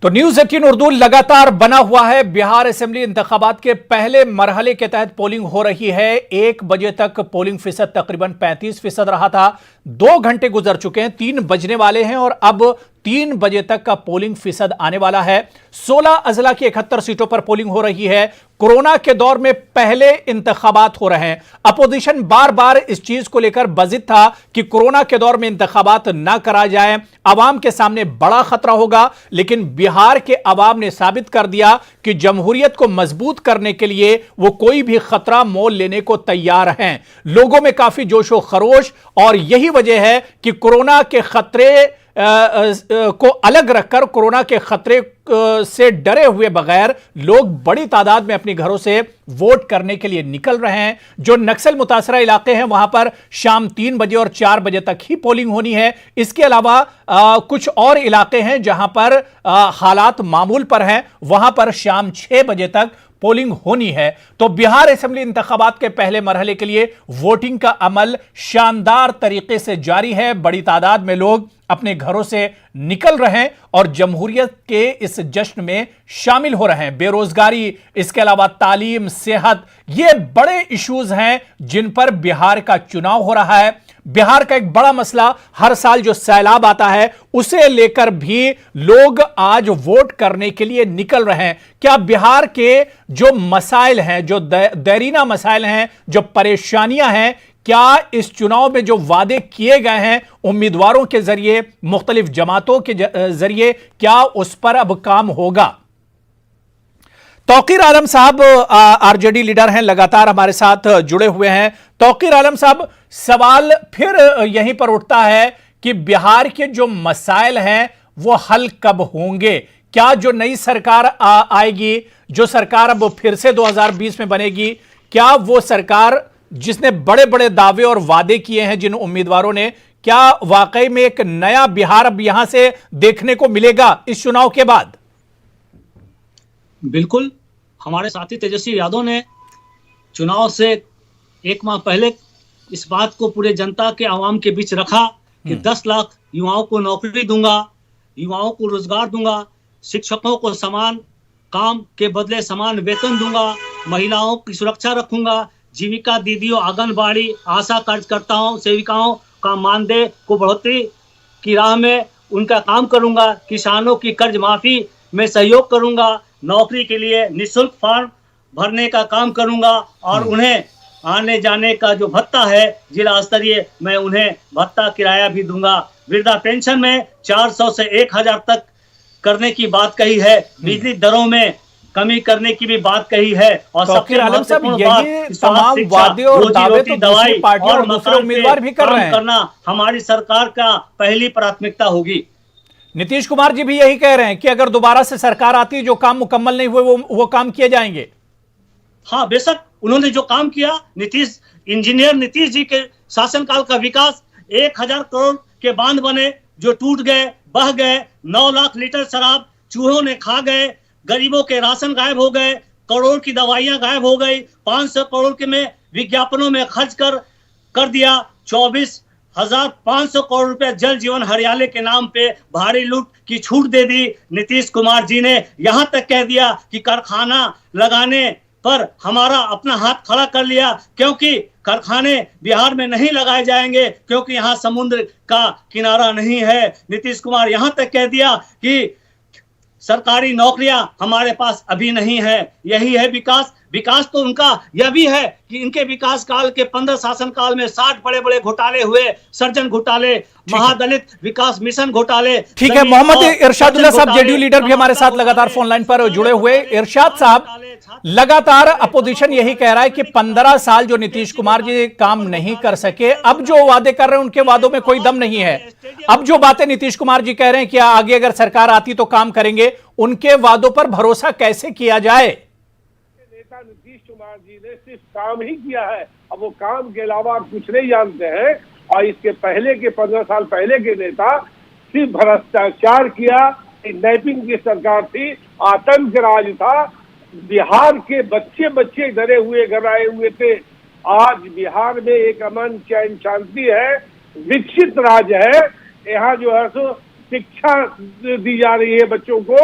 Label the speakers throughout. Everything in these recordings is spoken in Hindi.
Speaker 1: तो न्यूज 18 उर्दू लगातार बना हुआ है। बिहार असेंबली इंतखाबात के पहले मरहले के तहत पोलिंग हो रही है। 1 बजे तक पोलिंग फीसद तकरीबन 35% रहा था। 2 घंटे गुजर चुके हैं, 3 बजने वाले हैं और अब 3 बजे तक का पोलिंग फीसद आने वाला है। 16 अजला की 71 सीटों पर पोलिंग हो रही है। कोरोना के दौर में पहले इंतखाबात हो रहे हैं। अपोजिशन बार बार इस चीज को लेकर बजिद था कि कोरोना के दौर में इंतखाबात ना करा जाए, अवाम के सामने बड़ा खतरा होगा। लेकिन बिहार के अवाम ने साबित कर दिया कि जमहूरियत को मजबूत करने के लिए वो कोई भी खतरा मोल लेने को तैयार हैं। लोगों में काफी जोशो खरोश, और यही वजह है कि कोरोना के खतरे को अलग रखकर, कोरोना के खतरे से डरे हुए बगैर लोग बड़ी तादाद में अपने घरों से वोट करने के लिए निकल रहे हैं। जो नक्सल मुतासरा इलाके हैं वहां पर शाम 3 बजे और 4 बजे तक ही पोलिंग होनी है। इसके अलावा कुछ और इलाके हैं जहां पर हालात मामूल पर हैं, वहां पर शाम 6 बजे तक पोलिंग होनी है। तो बिहार असेंबली इंतखाबात के पहले मरहले के लिए वोटिंग का अमल शानदार तरीके से जारी है। बड़ी तादाद में लोग अपने घरों से निकल रहे हैं और जमहूरियत के इस जश्न में शामिल हो रहे हैं। बेरोजगारी, इसके अलावा तालीम, सेहत, ये बड़े इश्यूज हैं जिन पर बिहार का चुनाव हो रहा है। बिहार का एक बड़ा मसला, हर साल जो सैलाब आता है उसे लेकर भी लोग आज वोट करने के लिए निकल रहे हैं। क्या बिहार के जो मसाइल हैं, जो देरीना मसाइल हैं, जो परेशानियां हैं, क्या इस चुनाव में जो वादे किए गए हैं उम्मीदवारों के जरिए, मुख्तलिफ जमातों के जरिए, क्या उस पर अब काम होगा? तौकीर आलम साहब आरजेडी लीडर हैं, लगातार हमारे साथ जुड़े हुए हैं। तौकीर आलम साहब, सवाल फिर यहीं पर उठता है कि बिहार के जो मसाइल हैं वो हल कब होंगे? क्या जो नई सरकार आएगी, जो सरकार अब फिर से 2020 में बनेगी, क्या वो सरकार जिसने बड़े बड़े दावे और वादे किए हैं जिन उम्मीदवारों ने, क्या वाकई में एक नया बिहार अब यहां से देखने को मिलेगा इस चुनाव के बाद?
Speaker 2: बिल्कुल, हमारे साथी तेजस्वी यादव ने चुनाव से 1 माह पहले इस बात को पूरे जनता के आवाम के बीच रखा कि 10 लाख युवाओं को नौकरी दूंगा, युवाओं को रोजगार दूंगा, शिक्षकों को समान काम के बदले समान वेतन दूंगा, महिलाओं की सुरक्षा रखूंगा, जीविका दीदियों, आंगनबाड़ी, आशा कार्यकर्ताओं, सेविकाओं का मानदेय को बढ़ोतरी की राह में उनका काम करूंगा, किसानों की कर्ज माफी में सहयोग करूंगा, नौकरी के लिए निःशुल्क फॉर्म भरने का काम करूंगा और उन्हें आने जाने का जो भत्ता है जिला स्तरीय, मैं उन्हें भत्ता किराया भी दूंगा। वृद्धा पेंशन में 400 से 1000 तक करने की बात कही है। बिजली दरों में कमी करने की भी बात कही है। और सबसे महत्वपूर्ण बात,
Speaker 1: तमाम वादे और दावे तो
Speaker 2: दवाई
Speaker 1: पार्टियां और दूसरे उम्मीदवार भी कर रहे हैं।
Speaker 2: करना हमारी सरकार का पहली प्राथमिकता होगी।
Speaker 1: नीतीश कुमार जी भी यही कह रहे हैं कि अगर दोबारा से सरकार आती है, जो काम मुकम्मल नहीं हुए वो काम किए जाएंगे।
Speaker 2: हाँ, बेशक उन्होंने जो काम किया, इंजीनियर नीतीश जी के शासनकाल का विकास, 1000 करोड़ के बांध बने जो टूट गए, बह गए, 9 लाख लीटर शराब चूहों ने खा गए, गरीबों के राशन गायब हो गए, करोड़ की दवाइयां गायब हो गई, 500 करोड़ के में विज्ञापनों में खर्च कर दिया, 24,500 करोड़ रुपए जल जीवन हरियाली के नाम पे भारी लूट की छूट दे दी नीतीश कुमार जी ने। यहां तक कह दिया कि कारखाना लगाने पर हमारा अपना हाथ खड़ा कर लिया, क्योंकि कारखाने बिहार में नहीं लगाए जाएंगे क्योंकि यहाँ समुद्र का किनारा नहीं है। नीतीश कुमार यहां तक कह दिया कि सरकारी नौकरियां हमारे पास अभी नहीं है। यही है विकास। विकास तो उनका यह भी है कि इनके विकास काल के 15 शासन काल में 60 बड़े बड़े घोटाले हुए, सर्जन घोटाले, महादलित विकास मिशन घोटाले।
Speaker 1: ठीक है, मोहम्मद इरशादुल्लाह साहब जेडीयू लीडर भी हमारे साथ लगातार फोन लाइन पर जुड़े हुए। इरशाद साहब, लगातार अपोजिशन यही कह रहा है कि 15 साल जो नीतीश कुमार जी काम नहीं कर सके, अब जो वादे कर रहे हैं उनके वादों में कोई दम नहीं है। अब जो बातें नीतीश कुमार जी कह रहे हैं कि आगे अगर सरकार आती तो काम करेंगे, उनके वादों पर भरोसा कैसे किया जाए?
Speaker 3: नेता नीतीश कुमार जी ने सिर्फ काम ही किया है, अब वो काम के अलावा कुछ नहीं जानते हैं। और इसके पहले के 15 साल पहले के नेता सिर्फ भ्रष्टाचार किया, किडनैपिंग की सरकार थी, आतंक राज था, बिहार के बच्चे बच्चे डरे हुए घबराए हुए थे। आज बिहार में एक अमन चैन शांति है, विकसित राज्य है। यहाँ जो है सो शिक्षा दी जा रही है बच्चों को,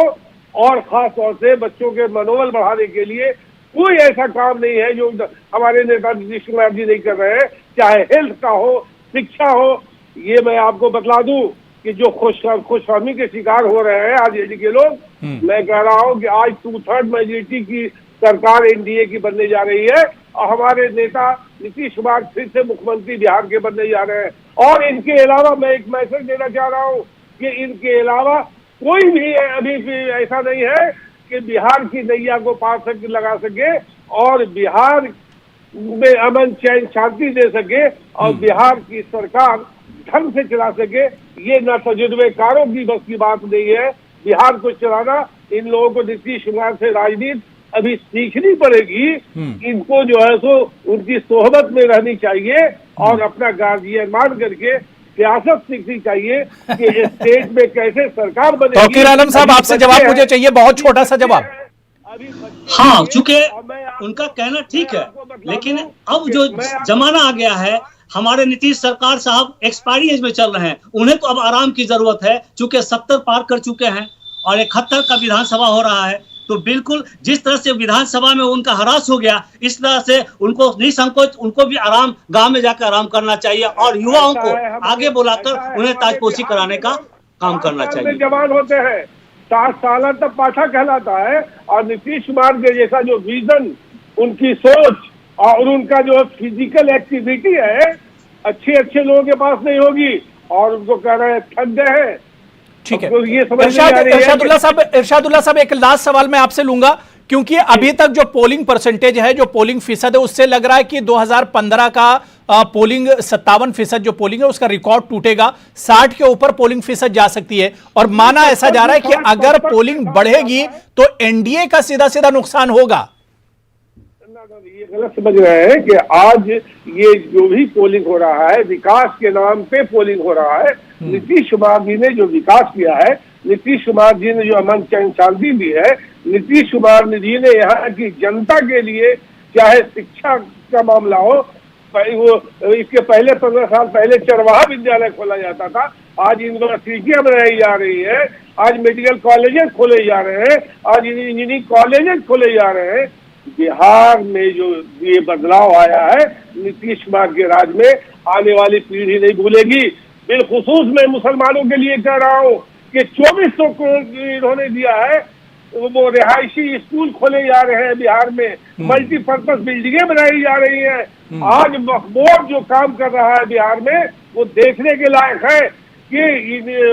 Speaker 3: और खास तौर से बच्चों के मनोबल बढ़ाने के लिए कोई ऐसा काम नहीं है जो हमारे नेता नीतीश कुमार जी नहीं कर रहे हैं, चाहे हेल्थ का हो, शिक्षा हो। ये मैं आपको बतला दूं कि जो खुशफहमी के शिकार हो रहे हैं आरजेडी के लोग, मैं कह रहा हूं कि आज 2/3 मेजोरिटी की सरकार एनडीए की बनने जा रही है और हमारे नेता नीतीश कुमार फिर से मुख्यमंत्री बिहार के बनने जा रहे हैं। और इनके अलावा मैं एक मैसेज देना चाह रहा हूं कि इनके अलावा कोई भी अभी भी ऐसा नहीं है कि बिहार की नैया को पार लगा सके और बिहार में अमन चैन शांति दे सके और बिहार की सरकार ढंग से चला सके। ये न तजुर्बेकारों की बस की बात नहीं है बिहार को चलाना। इन लोगों को नीतीश कुमार से राजनीति अभी सीखनी पड़ेगी। इनको जो है सो उनकी सोहबत में रहनी चाहिए और अपना गार्जियन मान करके सियासत सीखनी चाहिए कि स्टेट में कैसे सरकार बनेगी।
Speaker 1: तौकीर आलम साहब, आपसे जवाब मुझे चाहिए, बहुत छोटा सा जवाब।
Speaker 2: हाँ, चूंकि उनका कहना ठीक है, लेकिन अब जो जमाना आ गया है, हमारे नीतीश सरकार साहब एक्सपायरी एज में चल रहे हैं, उन्हें तो अब आराम की जरूरत है, चूंकि 70 पार कर चुके हैं और 71 का विधानसभा हो रहा है। तो बिल्कुल जिस तरह से विधानसभा में उनका हरास हो गया, इस तरह से उनको निसंकोच उनको भी आराम गांव में जाकर आराम करना चाहिए और युवाओं को आगे बुलाकर उन्हें ताजपोशी कराने का काम करना चाहिए।
Speaker 3: जवान होते हैं 60 साल तक पाठा कहलाता है और नीतीश कुमार के जैसा जो विजन, उनकी सोच और उनका जो फिजिकल एक्टिविटी है अच्छे लोगों के पास नहीं होगी और उनको कह रहे हैं थक गए हैं।
Speaker 1: ठीक है,
Speaker 3: ये
Speaker 1: इरशादुल्लाह साहब एक लास्ट सवाल मैं आपसे लूंगा, क्योंकि अभी तक जो पोलिंग परसेंटेज है, जो पोलिंग फीसद है, उससे लग रहा है कि 2015 का पोलिंग 57% जो पोलिंग है उसका रिकॉर्ड टूटेगा, 60 के ऊपर पोलिंग फीसद जा सकती है और माना ऐसा जा रहा है कि अगर पोलिंग बढ़ेगी तो एनडीए का सीधा सीधा नुकसान होगा।
Speaker 3: ये गलत समझ रहे हैं कि आज ये जो भी पोलिंग हो रहा है विकास के नाम पे पोलिंग हो रहा है। नीतीश कुमार जी ने जो विकास किया है, नीतीश कुमार जी ने जो अमन चैन शांति दी है, नीतीश कुमार जी ने यहाँ की जनता के लिए, चाहे शिक्षा का मामला हो, वो इसके पहले 15 साल पहले चरवाहा विद्यालय खोला जाता था, आज यूनिवर्सिटियां बनाई जा रही है, आज मेडिकल कॉलेजेस खोले जा रहे हैं, आज इंजीनियरिंग कॉलेजेस खोले जा रहे हैं। बिहार में जो ये बदलाव आया है नीतीश कुमार के राज में, आने वाली पीढ़ी नहीं भूलेगी। बिलखुसूस मैं मुसलमानों के लिए कह रहा हूँ कि 2400 करोड़ इन्होंने दिया है, वो रिहायशी स्कूल खोले जा रहे हैं बिहार में, मल्टीपर्पज बिल्डिंगें बनाई जा रही हैं। आज वक्फ बोर्ड जो काम कर रहा है बिहार में वो देखने के लायक है कि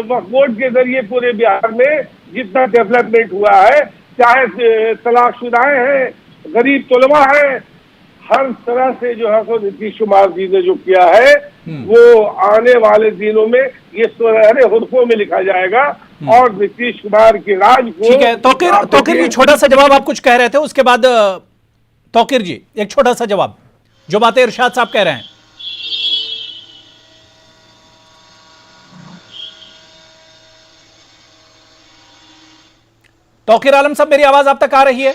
Speaker 3: वक्फ बोर्ड के जरिए पूरे बिहार में जितना डेवलपमेंट हुआ है, चाहे तलाकशुदाएं हैं, गरीब तलबा है, हर तरह से जो है सो नीतीश कुमार जी ने जो किया है वो आने वाले दिनों में ये सुनहरे हुर्फों में लिखा जाएगा और नीतीश कुमार के राज को।
Speaker 1: ठीक है, तौकीर जी छोटा सा जवाब, आप कुछ कह रहे थे उसके बाद तौकीर जी एक छोटा सा जवाब, जो बातें इरशाद साहब कह रहे हैं। तौकीर आलम साहब, मेरी आवाज आप तक आ रही है?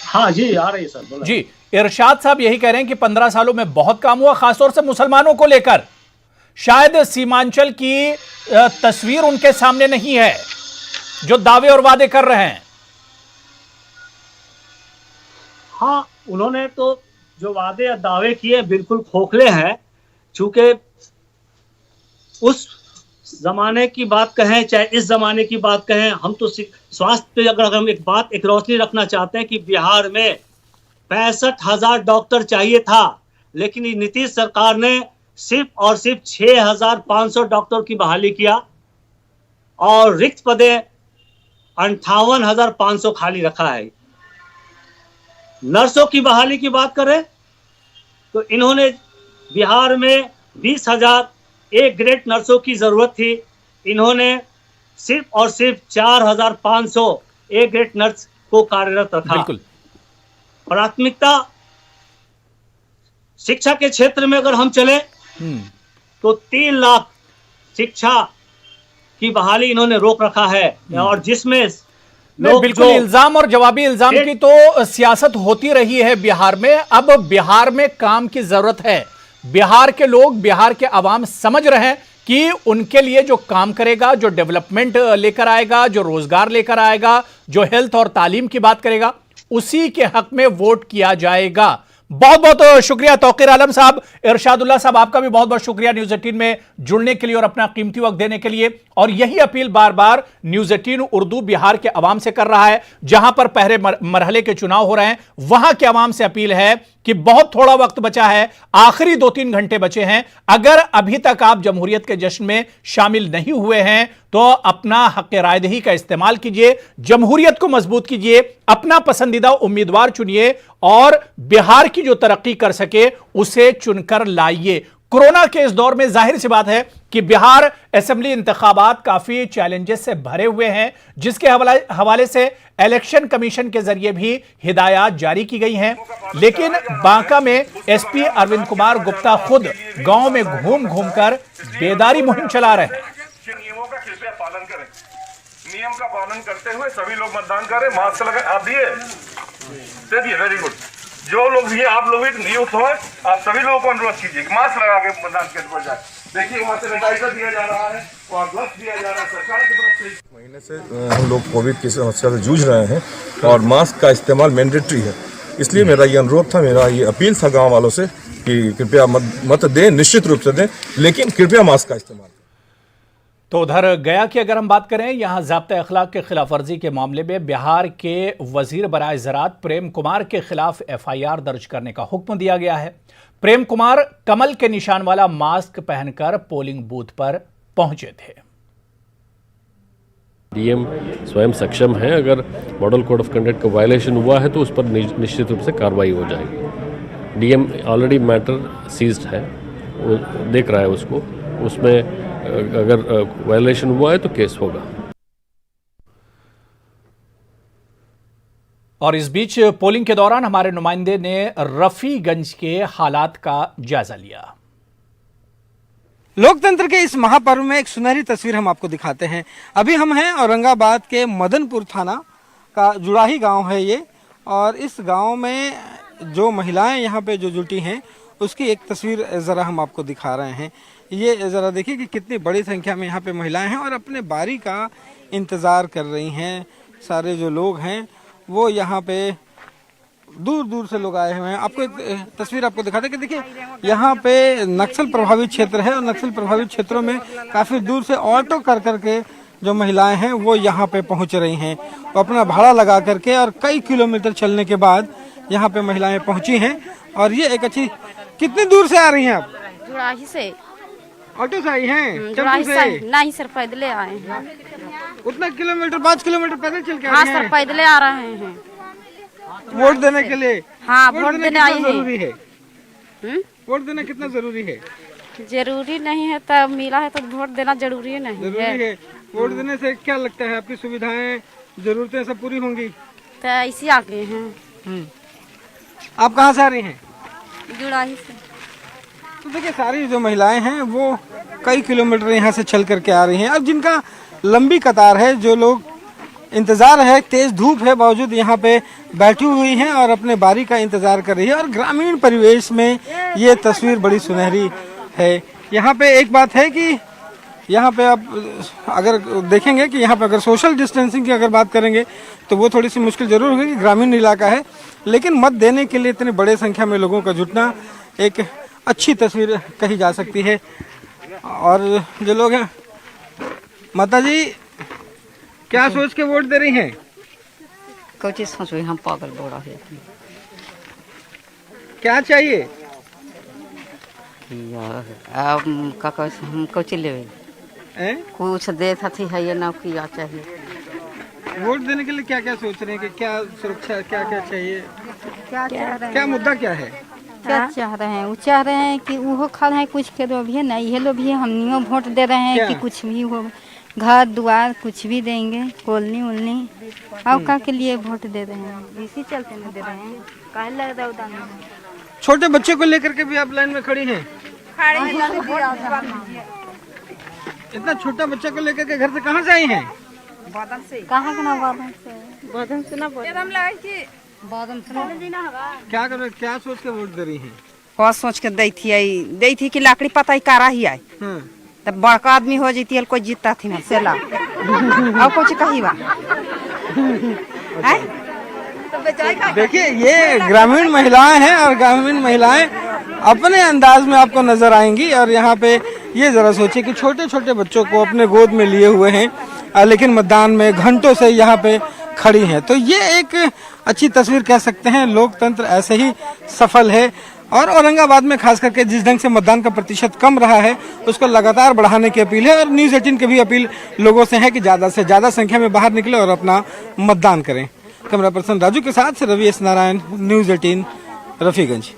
Speaker 2: हाँ जी, आ रही है सर।
Speaker 1: जी, इरशाद साहब यही कह रहे हैं कि 15 सालों में बहुत काम हुआ, खासतौर से मुसलमानों को लेकर। शायद सीमांचल की तस्वीर उनके सामने नहीं है जो दावे और वादे कर रहे हैं।
Speaker 2: हाँ, उन्होंने तो जो वादे या दावे किए बिल्कुल खोखले हैं, चूंकि उस जमाने की बात कहें चाहे इस जमाने की बात कहें, हम तो स्वास्थ्य पे अगर हम एक रोशनी रखना चाहते हैं कि बिहार में 65,000 डॉक्टर चाहिए था, लेकिन नीतीश सरकार ने सिर्फ और सिर्फ 6,500 डॉक्टर की बहाली किया और रिक्त पदे 58,500 खाली रखा है। नर्सों की बहाली की बात करें तो इन्होंने बिहार में 20,000 एक ग्रेड नर्सों की जरूरत थी, इन्होंने सिर्फ और सिर्फ 4,500 एक ग्रेड नर्स को कार्यरत रखा।
Speaker 1: बिल्कुल।
Speaker 2: प्राथमिकता शिक्षा के क्षेत्र में अगर हम चले तो 3 लाख शिक्षा की बहाली इन्होंने रोक रखा है और जिसमें
Speaker 1: बिल्कुल इल्जाम और जवाबी इल्जाम की तो सियासत होती रही है बिहार में। अब बिहार में काम की जरूरत है। बिहार के लोग, बिहार के अवाम समझ रहे हैं कि उनके लिए जो काम करेगा, जो डेवलपमेंट लेकर आएगा, जो रोजगार लेकर आएगा, जो हेल्थ और तालीम की बात करेगा, उसी के हक में वोट किया जाएगा। बहुत बहुत शुक्रिया तौकीर आलम साहब। इरशादुल्लाह साहब, आपका भी बहुत बहुत शुक्रिया न्यूज़ 18 में जुड़ने के लिए और अपना कीमती वक्त देने के लिए। और यही अपील बार बार न्यूज़ 18 उर्दू बिहार के अवाम से कर रहा है। जहां पर पहले मरहले के चुनाव हो रहे हैं, वहां के अवाम से अपील है कि बहुत थोड़ा वक्त बचा है, आखिरी 2-3 घंटे बचे हैं। अगर अभी तक आप जमहूरियत के जश्न में शामिल नहीं हुए हैं तो अपना हक रायदही का इस्तेमाल कीजिए, जमहूरियत को मजबूत कीजिए, अपना पसंदीदा उम्मीदवार चुनिए और बिहार की जो तरक्की कर सके उसे चुनकर लाइए। कोरोना के इस दौर में जाहिर सी बात है कि बिहार असेंबली इंतखाबात काफी चैलेंजेस से भरे हुए हैं, जिसके हवाले से इलेक्शन कमीशन के जरिए भी हिदायत जारी की गई हैं। लेकिन बांका में एसपी अरविंद कुमार गुप्ता खुद गांव में घूम घूम कर बेदारी मुहिम चला रहे हैं।
Speaker 4: नियमों का कृपया पालन करें, नियम का पालन करते हुए सभी लोग मतदान करें, मास्क लगाएं। आप दिए दे दिए, वेरी गुड। जो लोग भी आप लोग भी यूथ हो, आप सभी लोगों को अनुरोध कीजिए कि मास्क लगा के मतदान केंद्र पर जाए। देखिए वहां सैनिटाइजर दिया जा रहा है, वहाँ ग्लव्स दिया जा रहा है सरकार की तरफ से।
Speaker 5: महीने से हम लोग कोविड की समस्या से जूझ रहे हैं और मास्क का इस्तेमाल मैंडेटरी है। इसलिए मेरा ये अनुरोध था, मेरा ये अपील था गाँव वालों से कि कृपया मत दें, निश्चित रूप से दें, लेकिन कृपया मास्क का इस्तेमाल।
Speaker 1: तो उधर गया की अगर हम बात करें, यहां ज़ाब्ता अखलाक के खिलाफ वर्जी के मामले में बिहार के वजीर बराए ज़राअत प्रेम कुमार के खिलाफ FIR दर्ज करने का हुक्म दिया गया है। प्रेम कुमार कमल के निशान वाला मास्क पहनकर पोलिंग बूथ पर पहुंचे थे।
Speaker 6: डीएम स्वयं सक्षम है, अगर मॉडल कोड ऑफ कंडक्ट का वायलेशन हुआ है तो उस पर निश्चित रूप से कार्रवाई हो जाएगी। डीएम ऑलरेडी मैटर सीज्ड है, वो देख रहा है उसको, उसमें अगर वायलेशन हुआ है तो केस होगा।
Speaker 1: और इस बीच पोलिंग के दौरान हमारे नुमाइंदे ने रफीगंज के हालात का जायजा लिया।
Speaker 7: लोकतंत्र के इस महापर्व में एक सुनहरी तस्वीर हम आपको दिखाते हैं। अभी हम हैं औरंगाबाद के मदनपुर थाना का जुड़ाही गांव है ये, और इस गांव में जो महिलाएं यहाँ पे जो जुटी हैं उसकी एक तस्वीर ज़रा हम आपको दिखा रहे हैं। ये ज़रा देखिए कि कितनी बड़ी संख्या में यहाँ पे महिलाएं हैं और अपने बारी का इंतज़ार कर रही हैं। सारे जो लोग हैं वो यहाँ पे दूर दूर से लोग आए हुए हैं। आपको एक तस्वीर आपको दिखाते हैं कि देखिए यहाँ पे नक्सल प्रभावित क्षेत्र है और नक्सल प्रभावित क्षेत्रों में काफ़ी दूर से ऑटो कर करके जो महिलाएं हैं वो यहाँ पे पहुँच रही हैं। वो अपना भाड़ा लगा करके और कई किलोमीटर चलने के बाद यहाँ पे महिलाएं पहुँची हैं। और ये एक अच्छी, कितनी दूर से आ रही हैं आप?
Speaker 8: जुड़ाही से।
Speaker 7: ऑटो से आई हैं?
Speaker 8: जुड़ाही से नहीं सर, पैदल आए हैं।
Speaker 7: उतना किलोमीटर, 5 किलोमीटर पैदल चल के?
Speaker 8: हाँ सर, पैदल आ रहे हैं
Speaker 7: वोट देने के लिए।
Speaker 8: हाँ, वोट देने आए हैं।
Speaker 7: जरूरी है वोट देना, कितना जरूरी है?
Speaker 8: जरूरी नहीं है, तब मिला है तो वोट देना जरूरी नहीं है।
Speaker 7: जरूरी है। वोट देने से क्या लगता है आपकी सुविधाएं, जरूरतें सब पूरी होंगी?
Speaker 8: तो ऐसे आ गए हैं।
Speaker 7: आप कहाँ से आ रही हैं?
Speaker 8: जुड़ाही से।
Speaker 7: तो देखिए सारी जो महिलाएं हैं वो कई किलोमीटर यहाँ से चल करके आ रही हैं। अब जिनका लंबी कतार है, जो लोग इंतज़ार है, तेज़ धूप है बावजूद यहाँ पे बैठी हुई हैं और अपने बारी का इंतज़ार कर रही है। और ग्रामीण परिवेश में ये तस्वीर बड़ी सुनहरी है। यहाँ पे एक बात है कि यहाँ पे आप अगर देखेंगे कि यहाँ पे अगर सोशल डिस्टेंसिंग की अगर बात करेंगे तो वो थोड़ी सी मुश्किल जरूर होगी, ग्रामीण इलाका है, लेकिन मत देने के लिए इतने बड़े संख्या में लोगों का जुटना एक अच्छी तस्वीर कही जा सकती है। और जो लोग हैं, माता जी क्या सोच के वोट दे रही हैं?
Speaker 9: कोची सोचो, हम पागल बोरा है।
Speaker 7: क्या चाहिए?
Speaker 9: अब हम कोची लेवे कुछ दे थी है ये ना, क्या चाहिए?
Speaker 7: वोट देने के लिए क्या क्या सोच रहे हैं कि क्या सुरक्षा, क्या क्या चाहिए, क्या मुद्दा क्या है?
Speaker 10: क्या चाह रहे हैं? वो चाह रहे हैं कि वो खा रहे हैं कुछ के दो भी नहीं, ये लोग भी हम वोट दे रहे हैं कि कुछ भी हो, घर द्वार कुछ भी देंगे, कॉलोनी उलनी आपका के लिए वोट दे रहे हैं, इसी चलते में दे रहे हैं। काहे लग रहा है?
Speaker 7: छोटे बच्चे को लेकर के भी आप लाइन में खड़ी हैं? इतना छोटा बच्चा को लेकर के घर से कहाँ से आई हैं?
Speaker 10: बादम से। कहाँ के ना बादम से? बादम से ना बादम से।
Speaker 7: क्या कर, क्या सोच के वोट दे रही हैं?
Speaker 9: और सोच के दी थी कि लाकड़ी पता ही कारा ही आए तो बड़का आदमी हो जाती कोई जीतता थी ना सेला और कुछ कही बा
Speaker 7: देखिए ये ग्रामीण महिलाएं हैं और ग्रामीण महिलाएं अपने अंदाज में आपको नजर आएंगी। और यहाँ पे ये जरा सोचिए कि छोटे छोटे बच्चों को अपने गोद में लिए हुए हैं लेकिन मतदान में घंटों से यहाँ पे खड़ी हैं। तो ये एक अच्छी तस्वीर कह सकते हैं, लोकतंत्र ऐसे ही सफल है। और औरंगाबाद में खास करके जिस ढंग से मतदान का प्रतिशत कम रहा है उसको लगातार बढ़ाने की अपील है। और न्यूज़ 18 की भी अपील लोगों से है कि ज़्यादा से ज़्यादा संख्या में बाहर निकले और अपना मतदान करें। कैमरा पर्सन राजू के साथ रवि एस नारायण, न्यूज़ 18 रफीगंज।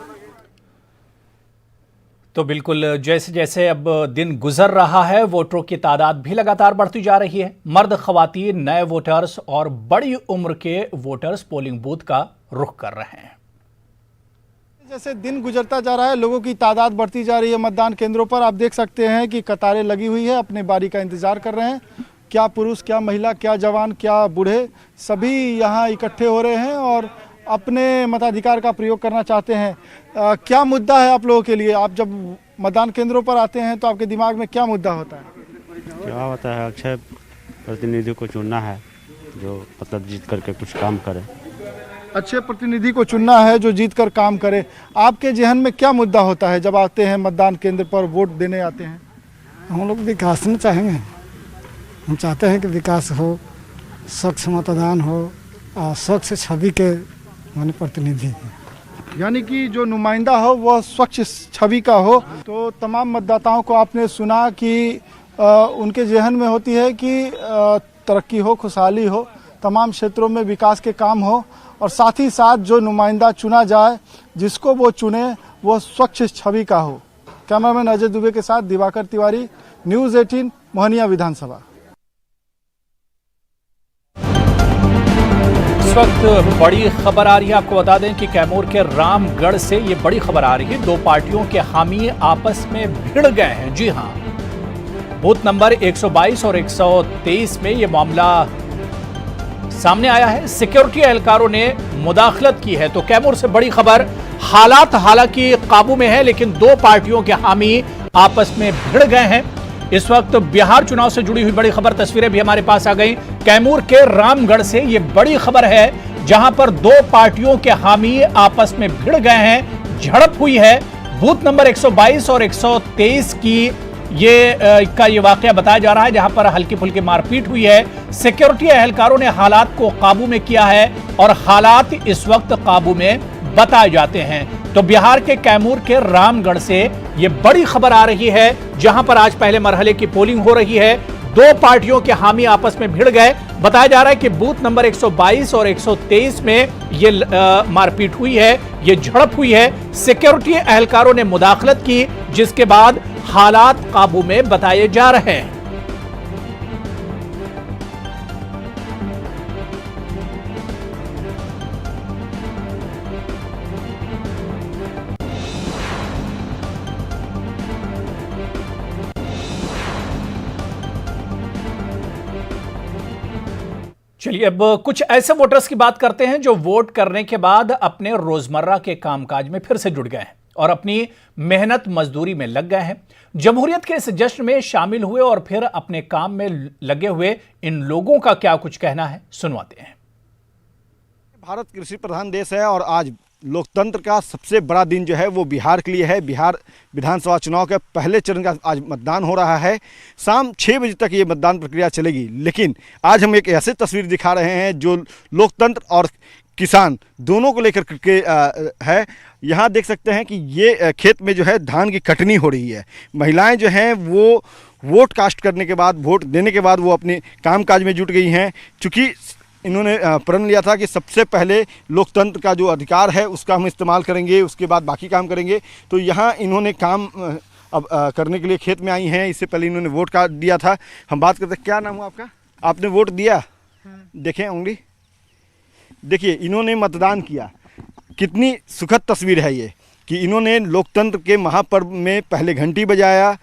Speaker 1: तो बिल्कुल जैसे जैसे अब दिन गुजर रहा है वोटरों की तादाद भी लगातार बढ़ती जा रही है। मर्द, खवातीन, नए वोटर्स और बड़ी उम्र के वोटर्स पोलिंग बूथ का रुख कर रहे हैं।
Speaker 11: जैसे दिन गुजरता जा रहा है लोगों की तादाद बढ़ती जा रही है मतदान केंद्रों पर। आप देख सकते हैं कि कतारें लगी हुई है, अपनी बारी का इंतजार कर रहे हैं। क्या पुरुष, क्या महिला, क्या जवान, क्या बूढ़े, सभी यहाँ इकट्ठे हो रहे हैं और अपने मताधिकार का प्रयोग करना चाहते हैं। क्या मुद्दा है आप लोगों के लिए? आप जब मतदान केंद्रों पर आते हैं तो आपके दिमाग में क्या मुद्दा होता है?
Speaker 12: क्या होता है, अच्छे प्रतिनिधि को चुनना है जो मतलब जीत करके कुछ काम करे।
Speaker 11: अच्छे प्रतिनिधि को चुनना है जो जीत कर काम करे। आपके जहन में क्या मुद्दा होता है जब आते हैं मतदान केंद्र पर वोट देने आते हैं?
Speaker 13: हम लोग विकास में चाहेंगे, हम चाहते हैं कि विकास हो, स्वच्छ मतदान हो और स्वच्छ छवि के माने प्रतिनिधि,
Speaker 11: यानी कि जो नुमाइंदा हो वह स्वच्छ छवि का हो। तो तमाम मतदाताओं को आपने सुना कि उनके जहन में होती है कि तरक्की हो, खुशहाली हो, तमाम क्षेत्रों में विकास के काम हो और साथ ही साथ जो नुमाइंदा चुना जाए, जिसको वो चुने, वो स्वच्छ छवि का हो। कैमरामैन अजय दुबे के साथ दिवाकर तिवारी, न्यूज़ 18 मोहनिया विधानसभा।
Speaker 1: इस वक्त बड़ी खबर आ रही है, आपको बता दें कि कैमूर के रामगढ़ से ये बड़ी खबर आ रही है। दो पार्टियों के हामी आपस में भिड़ गए हैं। जी हां, बूथ नंबर 122 और 123 में ये मामला सामने आया है। सिक्योरिटी एहलकारों ने मुदाखलत की है। तो कैमूर से बड़ी खबर, हालात हालांकि काबू में है लेकिन दो पार्टियों के हामी आपस में भिड़ गए हैं। इस वक्त बिहार चुनाव से जुड़ी हुई बड़ी खबर, तस्वीरें भी हमारे पास आ गई। कैमूर के रामगढ़ से ये बड़ी खबर है जहां पर दो पार्टियों के हामी आपस में भिड़ गए हैं, झड़प हुई है। बूथ नंबर 122 और 123 की ये वाकया बताया जा रहा है जहां पर हल्की फुल्की मारपीट हुई है। सिक्योरिटी एहलकारों ने हालात को काबू में किया है और हालात इस वक्त काबू में बताए जाते हैं। तो बिहार के कैमूर के रामगढ़ से ये बड़ी खबर आ रही है जहां पर आज पहले मरहले की पोलिंग हो रही है। दो पार्टियों के हामी आपस में भिड़ गए। बताया जा रहा है कि बूथ नंबर 122 और 123 में ये मारपीट हुई है, ये झड़प हुई है। सिक्योरिटी एहलकारों ने मुदाखलत की जिसके बाद हालात काबू में बताए जा रहे हैं। चलिए अब कुछ ऐसे वोटर्स की बात करते हैं जो वोट करने के बाद अपने रोजमर्रा के कामकाज में फिर से जुड़ गए हैं और अपनी मेहनत मजदूरी में लग गए हैं। जमहूरियत के इस जश्न में शामिल हुए और फिर अपने काम में लगे हुए इन लोगों का क्या कुछ कहना है, सुनवाते हैं।
Speaker 14: भारत कृषि प्रधान देश है और आज लोकतंत्र का सबसे बड़ा दिन जो है वो बिहार के लिए है। बिहार विधानसभा चुनाव के पहले चरण का आज मतदान हो रहा है। शाम 6 बजे तक ये मतदान प्रक्रिया चलेगी, लेकिन आज हम एक ऐसी तस्वीर दिखा रहे हैं जो लोकतंत्र और किसान दोनों को लेकर के है। यहाँ देख सकते हैं कि ये खेत में जो है धान की कटनी हो रही है। महिलाएं जो हैं वो वोट कास्ट करने के बाद, वोट देने के बाद वो अपने कामकाज में जुट गई हैं। चूँकि इन्होंने प्रण लिया था कि सबसे पहले लोकतंत्र का जो अधिकार है उसका हम इस्तेमाल करेंगे, उसके बाद बाकी काम करेंगे। तो यहाँ इन्होंने काम अब करने के लिए खेत में आई हैं। इससे पहले इन्होंने वोट का दिया था। हम बात करते हैं, क्या नाम हुआ आपका? आपने वोट दिया? हाँ। देखें उंगली, देखिए इन्होंने मतदान किया। कितनी सुखद तस्वीर है ये कि इन्होंने लोकतंत्र के महापर्व में पहले घंटी बजाया,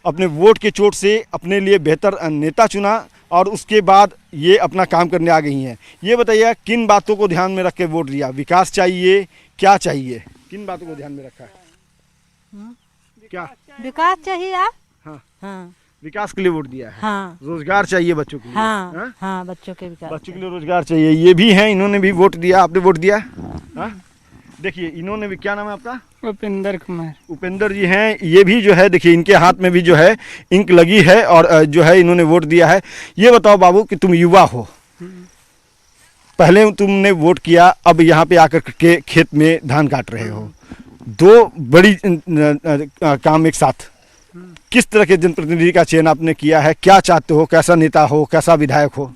Speaker 14: अपने वोट के चोट से अपने लिए बेहतर नेता चुना और उसके बाद ये अपना काम करने आ गई हैं। ये बताइए किन बातों को ध्यान में रख के वोट दिया? विकास चाहिए, क्या चाहिए, किन बातों को ध्यान में रखा है? क्या
Speaker 15: विकास चाहिए?
Speaker 14: हाँ।
Speaker 15: हाँ।
Speaker 14: विकास के लिए वोट दिया है।
Speaker 15: हाँ।
Speaker 14: रोजगार चाहिए बच्चों के लिए।
Speaker 15: हाँ, हाँ, बच्चों के विकास,
Speaker 14: बच्चों के लिए रोजगार चाहिए। ये भी हैं, इन्होंने भी वोट दिया, आपने वोट दिया। हाँ? देखिए इन्होंने भी, क्या नाम है आपका?
Speaker 16: उपेंद्र कुमार।
Speaker 14: उपेंद्र जी हैं, ये भी जो है देखिए इनके हाथ में भी जो है इंक लगी है और जो है इन्होंने वोट दिया है। ये बताओ बाबू कि तुम युवा हो, पहले तुमने वोट किया, अब यहाँ पे आकर के खेत में धान काट रहे हो, दो बड़ी काम एक साथ। किस तरह के जनप्रतिनिधि का चयन आपने किया है? क्या चाहते हो? कैसा नेता हो, कैसा विधायक हो?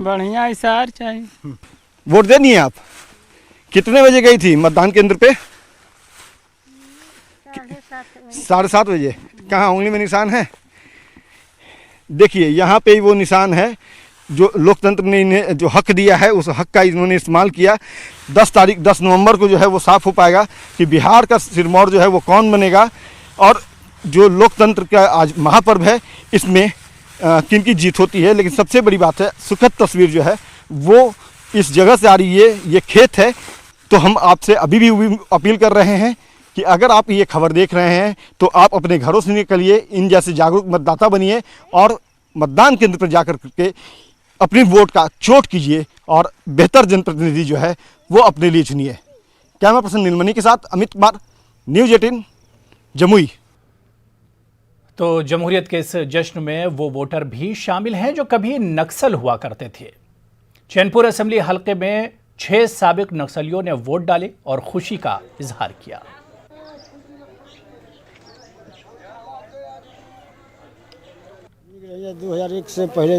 Speaker 16: बढ़िया इशार चाहिए।
Speaker 14: वोट देनी है आप? कितने बजे गई थी मतदान केंद्र पे? 7:30 बजे। कहाँ उंगली में निशान है? देखिए यहाँ पे वो निशान है जो लोकतंत्र ने इन्हें जो हक दिया है, उस हक का इन्होंने इस्तेमाल किया। 10 नवंबर को जो है वो साफ हो पाएगा कि बिहार का सिरमौर जो है वो कौन बनेगा, और जो लोकतंत्र का आज महापर्व है इसमें किन की जीत होती है। लेकिन सबसे बड़ी बात है, सुखद तस्वीर जो है वो इस जगह से आ रही है, ये खेत है। तो हम आपसे अभी भी अपील कर रहे हैं कि अगर आप ये खबर देख रहे हैं तो आप अपने घरों से निकलिए, इन जैसे जागरूक मतदाता बनिए और मतदान केंद्र पर जाकर के अपनी वोट का चोट कीजिए और बेहतर जनप्रतिनिधि जो है वो अपने लिए चुनिए। कैमरा पर्सन नीलमणि के साथ अमित कुमार, न्यूज़ 18 जमुई।
Speaker 1: तो जमहूरियत के इस जश्न में वो वोटर भी शामिल हैं जो कभी नक्सल हुआ करते थे। चैनपुर असेंबली हलके में 6 साबिक नक्सलियों ने वोट डाले और खुशी का इजहार किया।
Speaker 13: 2001 से पहले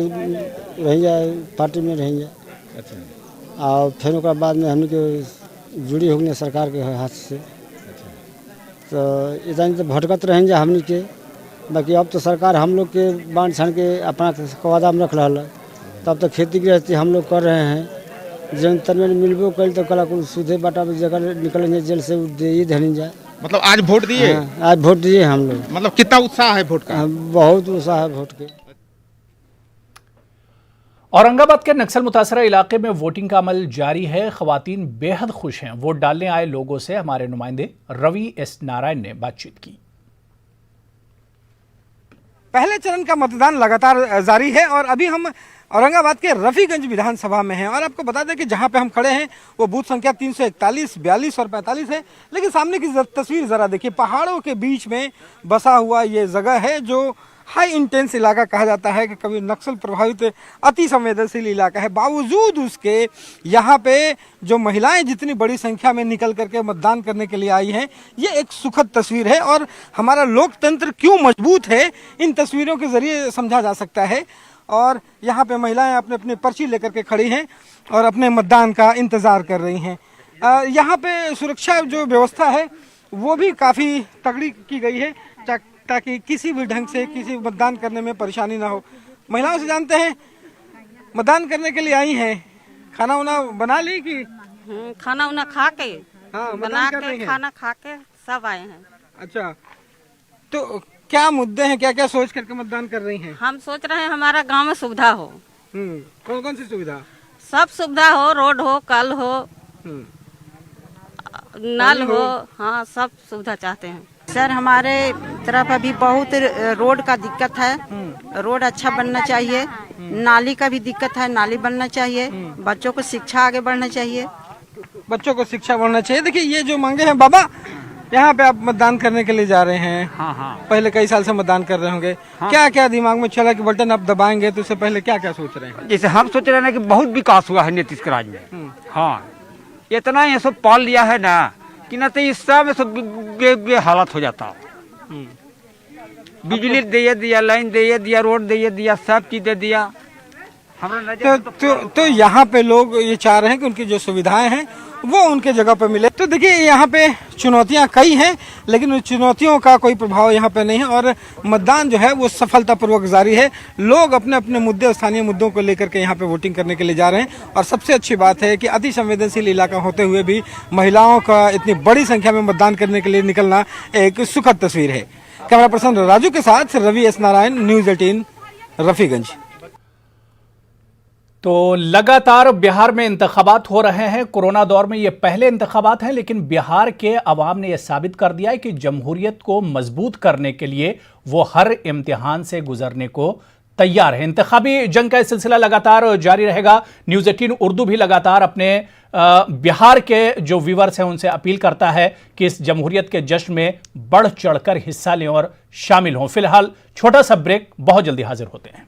Speaker 13: रही पार्टी में रही। अच्छा। और फिर उसके बाद में हम जुड़ी हो गई सरकार के हाथ से। तो इतना तो भटकत रहेंगे हमने के, बाकी अब तो सरकार हम लोग के बांध छान के अपना वादा में रख रहा है। तब तो खेती गृहस्थी हम लोग कर रहे हैं। जन तन में मिलबो कल तो कला कुल सूधे बाटा जगह निकलेंगे जेल से दे धनी जाए।
Speaker 17: मतलब आज वोट दिए?
Speaker 13: आज वोट दिए हम लोग।
Speaker 17: मतलब कितना उत्साह है वोट का?
Speaker 13: बहुत उत्साह है वोट के।
Speaker 1: औरंगाबाद के नक्सल मुतासरा इलाके में वोटिंग का अमल जारी है। खवातीन बेहद खुश हैं। वोट डालने आए लोगों से हमारे नुमाइंदे रवि एस नारायण ने बातचीत की।
Speaker 7: पहले चरण का मतदान लगातार जारी है और अभी हम औरंगाबाद के रफीगंज विधानसभा में हैं और आपको बता दें कि जहां पे हम खड़े हैं वो बूथ संख्या 341, 42 और 45 है। लेकिन सामने की तस्वीर जरा देखिए, पहाड़ों के बीच में बसा हुआ ये जगह है जो हाई इंटेंस इलाका कहा जाता है कि कभी नक्सल प्रभावित अति संवेदनशील इलाका है। बावजूद उसके यहाँ पे जो महिलाएं जितनी बड़ी संख्या में निकल करके मतदान करने के लिए आई हैं, ये एक सुखद तस्वीर है और हमारा लोकतंत्र क्यों मजबूत है इन तस्वीरों के जरिए समझा जा सकता है। और यहाँ पे महिलाएं अपने अपने पर्ची लेकर के खड़ी हैं और अपने मतदान का इंतज़ार कर रही हैं। यहाँ पे सुरक्षा जो व्यवस्था है वो भी काफ़ी तगड़ी की गई है ताकि किसी भी ढंग से किसी मतदान करने में परेशानी ना हो। महिलाओं से जानते हैं, मतदान करने के लिए आई हैं, खाना उना बना ली कि?
Speaker 9: खाना उना खा के,
Speaker 7: हाँ,
Speaker 9: बना के खाना खा के सब आए हैं।
Speaker 7: अच्छा, तो क्या मुद्दे हैं, क्या क्या सोच करके मतदान कर रही हैं?
Speaker 9: हम सोच रहे हैं हमारा गांव में सुविधा हो।
Speaker 7: कौन कौन सी सुविधा?
Speaker 9: सब सुविधा हो, रोड हो, कल हो, नल हो, हाँ सब सुविधा चाहते हैं।
Speaker 18: सर हमारे तरफ अभी बहुत रोड का दिक्कत है, रोड अच्छा बनना चाहिए। नाली का भी दिक्कत है, नाली बनना चाहिए। बच्चों को शिक्षा आगे बढ़ना चाहिए।
Speaker 7: बच्चों को शिक्षा बढ़ना चाहिए। देखिए ये जो मांगे हैं बाबा, यहाँ पे आप मतदान करने के लिए जा रहे हैं।
Speaker 19: हाँ।
Speaker 7: पहले कई साल से मतदान कर रहे होंगे।
Speaker 19: हाँ।
Speaker 7: क्या क्या दिमाग में चला कि बटन आप दबाएंगे, तो उससे पहले क्या क्या सोच रहे हैं?
Speaker 19: जैसे हम सोच रहे हैं कि बहुत विकास हुआ है नीतीश के राज में। हाँ, इतना ये सब पाल लिया है ना कि ना तो इस सब में सब हालत हो जाता। बिजली दे दिया, लाइन दे दिया, रोड दे दिया, सब चीज दे दिया।
Speaker 7: तो यहाँ पे लोग ये चाह रहे हैं कि उनकी जो सुविधाएं हैं वो उनके जगह पे मिले। तो देखिए यहाँ पे चुनौतियाँ कई हैं, लेकिन उन चुनौतियों का कोई प्रभाव यहाँ पे नहीं है और मतदान जो है वो सफलतापूर्वक जारी है। लोग अपने अपने मुद्दे, स्थानीय मुद्दों को लेकर के यहाँ पे वोटिंग करने के लिए जा रहे हैं और सबसे अच्छी बात है कि अति संवेदनशील इलाका होते हुए भी महिलाओं का इतनी बड़ी संख्या में मतदान करने के लिए निकलना एक सुखद तस्वीर है। कैमरा पर्सन राजू के साथ रवि एस नारायण, न्यूज़ 18 रफीगंज।
Speaker 1: तो लगातार बिहार में इंतखाबात हो रहे हैं। कोरोना दौर में ये पहले इंतखाबात हैं, लेकिन बिहार के अवाम ने यह साबित कर दिया है कि जमहूरियत को मजबूत करने के लिए वो हर इम्तिहान से गुजरने को तैयार है। इंतखाबी जंग का सिलसिला लगातार जारी रहेगा। न्यूज़ 18 उर्दू भी लगातार अपने बिहार के जो व्यूअर्स हैं उनसे अपील करता है कि इस जमहूरियत के जश्न में बढ़ चढ़कर हिस्सा लें और शामिल हों। फिलहाल छोटा सा ब्रेक, बहुत जल्दी हाजिर होते हैं।